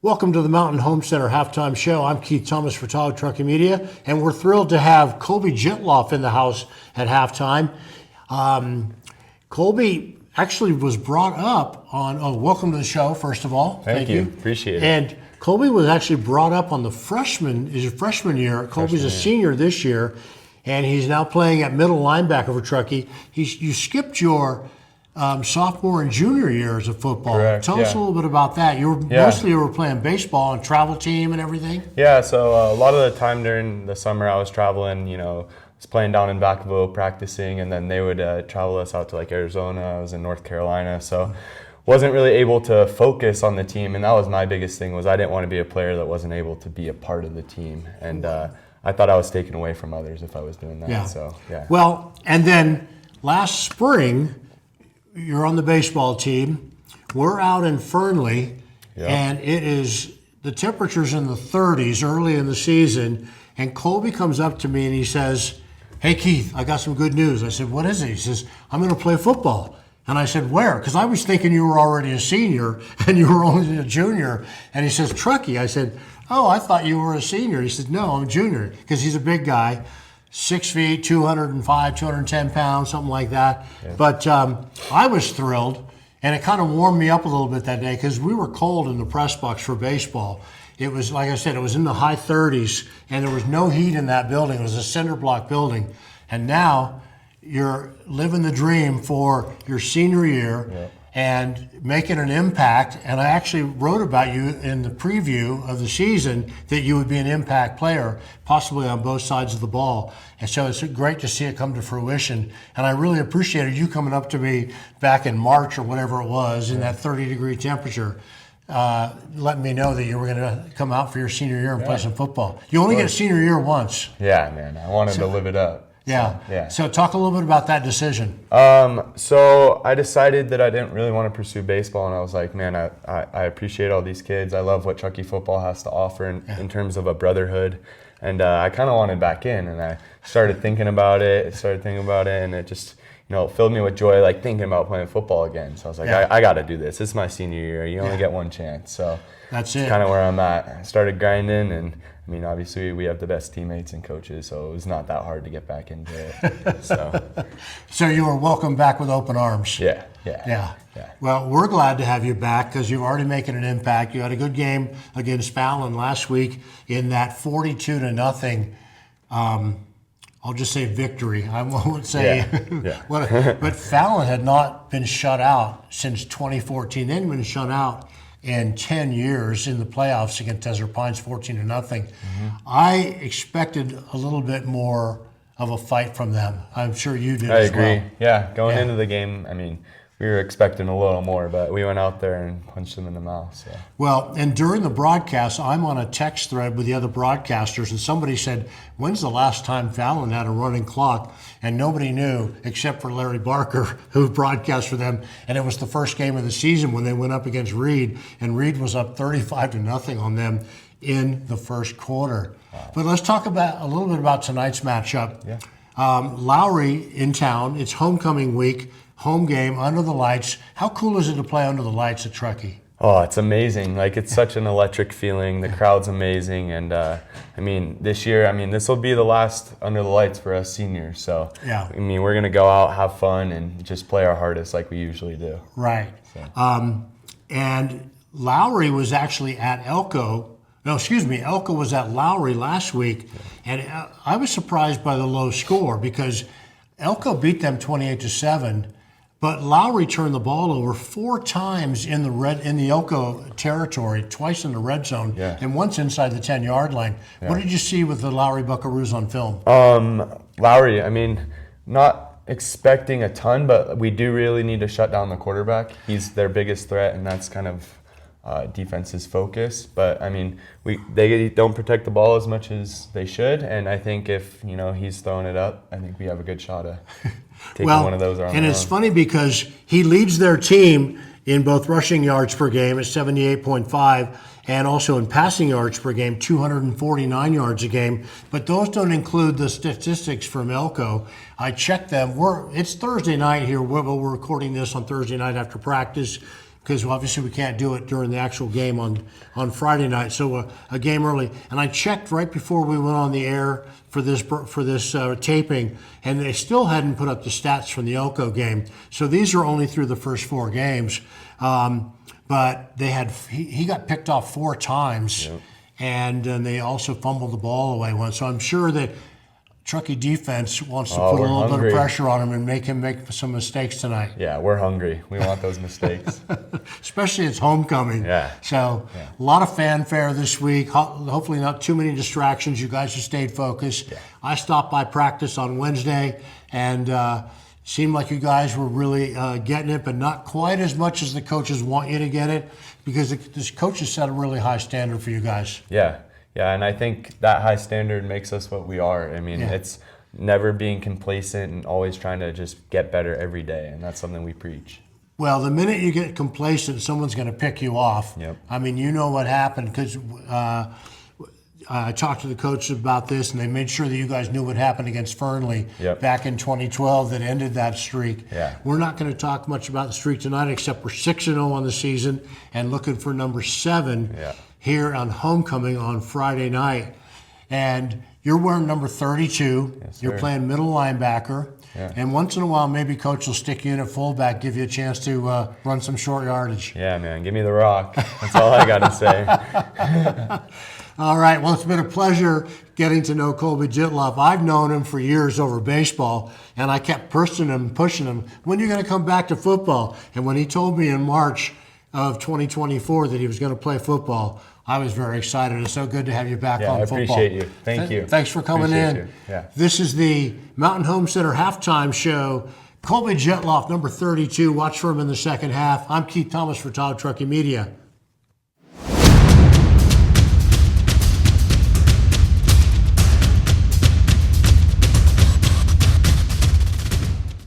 Welcome to the Mountain Home Center Halftime Show. I'm Keith Thomas for Truckee Media, and we're thrilled to have Colby Jitloff in the house at halftime. Colby actually was brought up on, welcome to the show, first of all. Thank you. Appreciate it. And Colby was actually brought up on his freshman year. Colby's a senior this year, and he's now playing at middle linebacker for Truckee. You skipped your sophomore and junior years of football. Correct, Tell us a little bit about that. Mostly you were playing baseball and travel team and everything? Yeah, so a lot of the time during the summer I was traveling, I was playing down in Vacaville practicing, and then they would travel us out to like Arizona. I was in North Carolina, so wasn't really able to focus on the team, and that was my biggest thing, was I didn't want to be a player that wasn't able to be a part of the team. And I thought I was taken away from others if I was doing that. Yeah. So, yeah. Well, and then last spring, you're on the baseball team. We're out in Fernley, and the temperature's in the 30s early in the season, and Colby comes up to me and he says, "Hey, Keith, I got some good news." I said, "What is it?" He says, "I'm going to play football." And I said, "Where?" Because I was thinking you were already a senior and you were only a junior. And he says, "Truckee." I said, "Oh, I thought you were a senior." He said, "No, I'm a junior," because he's a big guy. 6 feet, 205, 210 pounds, something like that. Yeah. But I was thrilled, and it kind of warmed me up a little bit that day because we were cold in the press box for baseball. It was, like I said, it was in the high 30s, and there was no heat in that building. It was a cinder block building. And now you're living the dream for your senior year and making an impact. And I actually wrote about you in the preview of the season that you would be an impact player, possibly on both sides of the ball. And so it's great to see it come to fruition. And I really appreciated you coming up to me back in March or whatever it was in that 30-degree temperature, letting me know that you were going to come out for your senior year and play some football. You only get senior year once. Yeah, man. I wanted to live it up. Yeah. So talk a little bit about that decision. So I decided that I didn't really want to pursue baseball, and I was like, man, I appreciate all these kids. I love what Truckee football has to offer in terms of a brotherhood. And I kind of wanted back in, and I started thinking about it, and it just, it filled me with joy, like thinking about playing football again. So I was like, I got to do this. It's my senior year. You only get one chance. So that's kind of where I'm at. I started grinding, and I mean, obviously, we have the best teammates and coaches, so it was not that hard to get back into it. So you were welcomed back with open arms. Yeah. Well, we're glad to have you back because you're already making an impact. You had a good game against Fallon last week in that 42-0. I'll just say victory. I won't say but Fallon had not been shut out since 2014. They hadn't been shut out in 10 years in the playoffs against Desert Pines, 14-0. Mm-hmm. I expected a little bit more of a fight from them. I'm sure you did as well. I agree. Yeah, going into the game, I mean, we were expecting a little more, but we went out there and punched them in the mouth. So. Well, and during the broadcast, I'm on a text thread with the other broadcasters, and somebody said, "When's the last time Fallon had a running clock?" And nobody knew except for Larry Barker, who broadcast for them. And it was the first game of the season when they went up against Reed, and Reed was up 35-0 on them in the first quarter. Wow. But let's talk about a little bit about tonight's matchup. Yeah. Lowry in town. It's homecoming week. Home game, under the lights. How cool is it to play under the lights at Truckee? Oh, it's amazing. Like, it's such an electric feeling. The crowd's amazing. And, this year, this will be the last under the lights for us seniors. So, we're going to go out, have fun, and just play our hardest like we usually do. Right. So. And Lowry was actually at Elko. No, excuse me. Elko was at Lowry last week. And I was surprised by the low score because Elko beat them 28-7. But Lowry turned the ball over 4 times in the Elko territory, twice in the red zone, and once inside the 10-yard line. Yeah. What did you see with the Lowry Buckaroos on film? Lowry, not expecting a ton, but we do really need to shut down the quarterback. He's their biggest threat, and that's kind of defense's focus. But they don't protect the ball as much as they should, and I think if he's throwing it up, I think we have a good shot of taking one of those. And it's funny because he leads their team in both rushing yards per game at 78.5, and also in passing yards per game, 249 yards a game. But those don't include the statistics from Elko. I checked them. It's Thursday night here. We're recording this on Thursday night after practice. because obviously we can't do it during the actual game on Friday night. So a game early, and I checked right before we went on the air for this taping, and they still hadn't put up the stats from the Elko game. So these are only through the first 4 games. But he got picked off 4 times, and they also fumbled the ball away once. So I'm sure that Truckee defense wants to put a little bit of pressure on him and make him make some mistakes tonight. Yeah, we're hungry. We want those mistakes. Especially it's homecoming. Yeah. So a lot of fanfare this week. Hopefully not too many distractions. You guys have stayed focused. Yeah. I stopped by practice on Wednesday, and seemed like you guys were really getting it, but not quite as much as the coaches want you to get it, because the coaches set a really high standard for you guys. Yeah. Yeah, and I think that high standard makes us what we are. I mean, it's never being complacent and always trying to just get better every day, and that's something we preach. Well, the minute you get complacent, someone's going to pick you off. Yep. I mean, you know what happened, because I talked to the coaches about this, and they made sure that you guys knew what happened against Fernley back in 2012 that ended that streak. Yeah. We're not going to talk much about the streak tonight, except we're 6-0 on the season and looking for number 7 here on homecoming on Friday night. And you're wearing number 32. Yes, you're playing middle linebacker. Yeah. And once in a while, maybe coach will stick you in at fullback, give you a chance to run some short yardage. Yeah, man, give me the rock. That's all I got to say. All right, well, it's been a pleasure getting to know Colby Jitloff. I've known him for years over baseball, and I kept pushing him, when are you going to come back to football? And when he told me in March of 2024 that he was going to play football, I was very excited. It's so good to have you back on football. I appreciate you. Thank you. Thanks for coming in. You. Yeah. This is the Mountain Home Center halftime show. Colby Jitloff, number 32. Watch for him in the second half. I'm Keith Thomas for Truckee Media.